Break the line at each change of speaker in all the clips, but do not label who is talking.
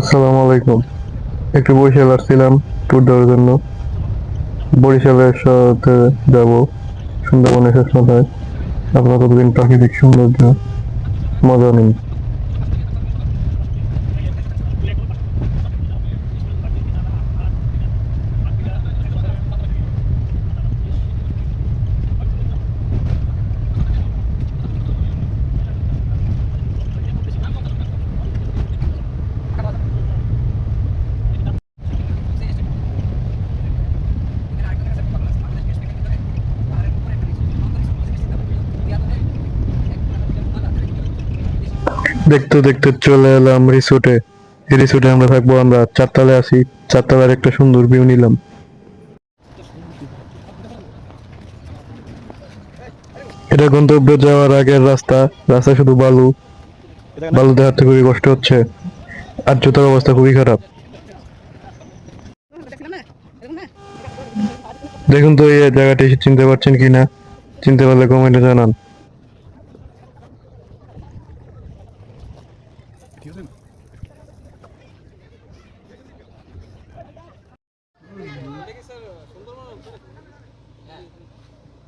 আসসালামু আলাইকুম। একটু বরিশাল আসছিলাম ট্যুর দেওয়ার জন্য। বরিশালের সাথে যাব সুন্দরবনের শেষ মাথায়। আপনারা কতদিন প্রাকৃতিক সৌন্দর্য মজা নিন। দেখতে দেখতে চলে এলাম রিসোর্টে। এই রিসোর্টে আমরা থাকবো, আমরা চারতলায় আছি। চারতলার একটা সুন্দর ভিউ নিলাম। এটা গন্তব্যে যাওয়ার আগের রাস্তা। রাস্তায় শুধু বালু, বালুতে হাঁটতে খুবই কষ্ট হচ্ছে, আর জুতার অবস্থা খুবই খারাপ। দেখুন তো এই জায়গাটি চিনতে পারছেন কিনা, চিনতে পারলে কমেন্টে জানান।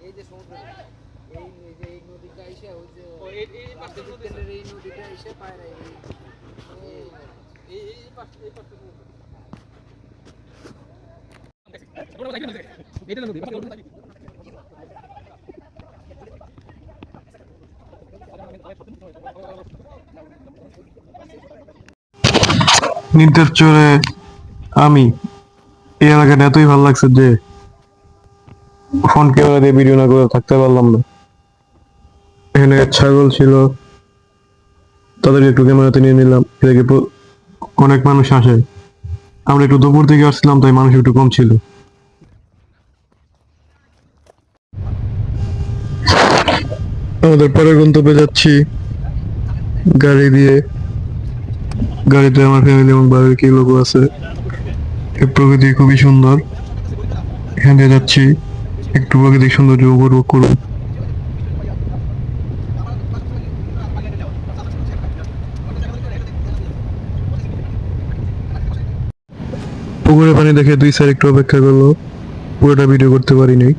এই যে সমুদ্র এই যে এই নদীটা এসে ওই যে এই পাশে তেলের এই নদীটা এসে পায় না এই পাশে
নির্দেশ চড়ে আমি এই এলাকাটা এতই ভালো লাগছে যে ফোন ক্যামেরা দিয়ে ভিডিও না করে থাকতে পারলাম না। এখানে ছাগল ছিল, তাদেরকে একটু ক্যামেরাতে নিয়ে নিলাম। এদিকে অনেক মানুষ আসে। আমরা একটু দুপুর থেকে আসছিলাম, তাই মানুষ একটু কম ছিল। আমাদের পরের গন্তব্যে যাচ্ছি গাড়ি দিয়ে। গাড়িতে আমার ফ্যামিলি এবং বাড়ির কি লোক আছে। এই প্রকৃতি খুবই সুন্দর। এখান দিয়ে যাচ্ছি, একটু প্রাকৃতিক সৌন্দর্য উপভোগ করুন। পুকুরে পানি দেখে দুই স্যার একটু অপেক্ষা করলো, পুরোটা ভিডিও করতে পারিনি।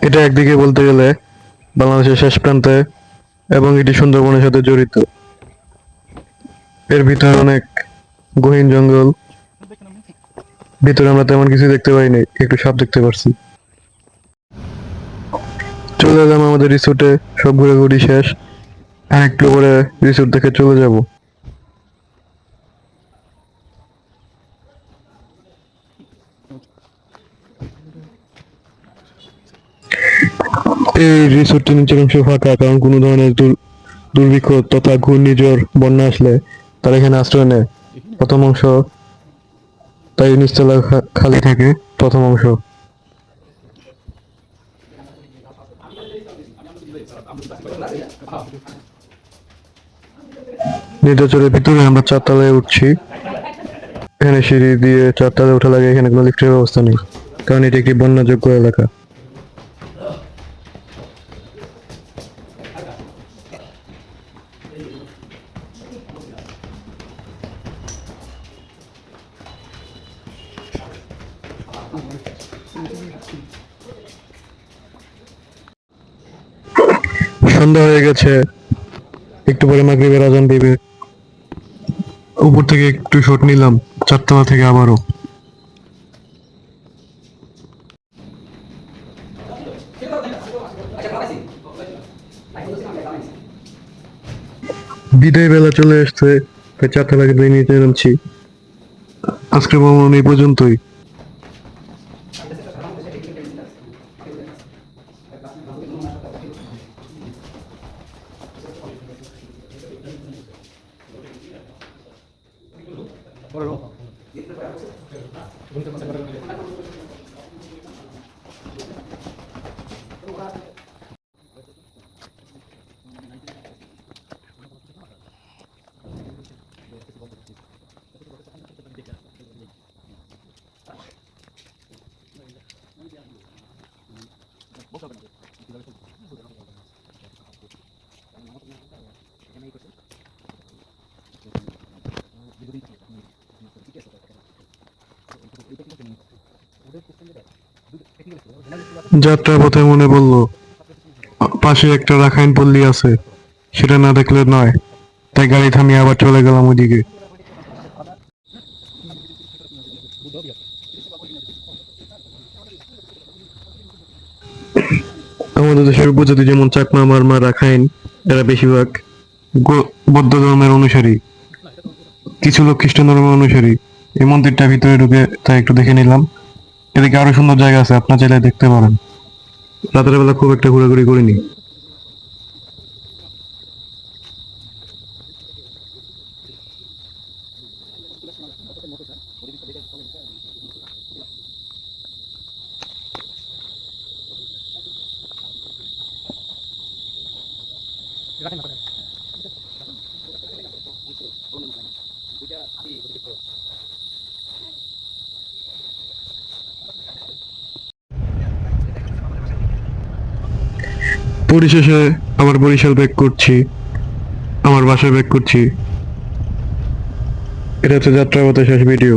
এটা একদিকে বলতে গেলে বাংলাদেশের শেষ প্রান্তে, এবং এটি সুন্দরবনের সাথে জড়িত। এর ভিতরে অনেক গহীন জঙ্গল। ভিতরে আমরা তেমন কিছু দেখতে পাইনি, একটু সাপ দেখতে পারছি। চলে এলাম আমাদের রিসোর্টে, সব ঘোরাঘুরি শেষ। আর একটু পরে রিসোর্ট থেকে চলে যাব। এই রিসোর্টটি নিচের অংশ ফাঁকা, কারণ কোনো ধরনের দুর্ভিক্ষ তথা ঘূর্ণিঝড় বন্যা আসলে তারা এখানে আশ্রয় নেয়। প্রথম অংশ তাই নিচতলা খালি থাকে। প্রথম অংশ নির্দাচরের ভিতরে আমরা চারতলায় উঠছি। এখানে সিঁড়ি দিয়ে চারতলায় ওঠা লাগে। এখানে কোনো লিফটের ব্যবস্থা নেই, কারণ এটি একটি বন্যাযোগ্য এলাকা। সন্ধ্যা হয়ে গেছে, একটু পরে মাগরিবের আজান দিবে। উপর থেকে একটু শট নিলাম, চারতলা থেকে আবারও। বিদায় বেলা চলে আসছে, তাই চারতলা থেকে নিচে নামছি। আজকে ভ্রমণ এই পর্যন্তই। যাত্রার পথে মনে পড়ল পাশে একটা রাখাইন পল্লী আছে, সেটা না দেখলে নয়। তাই গাড়ি থামিয়ে আবার চলে গেলাম ওইদিকে। আমাদের দেশের উপজাতি যেমন চাকমা, মারমা, রাখাইন, এরা বেশিরভাগ বৌদ্ধ ধর্মের অনুসারী, কিছু লোক খ্রিস্টান ধর্মের অনুসারী। এই মন্দিরটা ভিতরে ঢুকে তাই একটু দেখে নিলাম। এদিকে আরো সুন্দর জায়গা আছে, আপনার চাইলে দেখতে পারেন। রাতের বেলা খুব একটা ঘোরাঘুরি করিনি। পরিশেষে আমার বরিশাল ব্যাক করছি, আমার বাসায় ব্যাক করছি। এটা হচ্ছে যাত্রাপথের শেষ ভিডিও।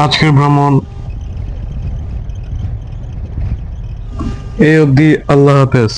আজকের ভ্রমণ এই অবধি। আল্লাহ হাফেজ।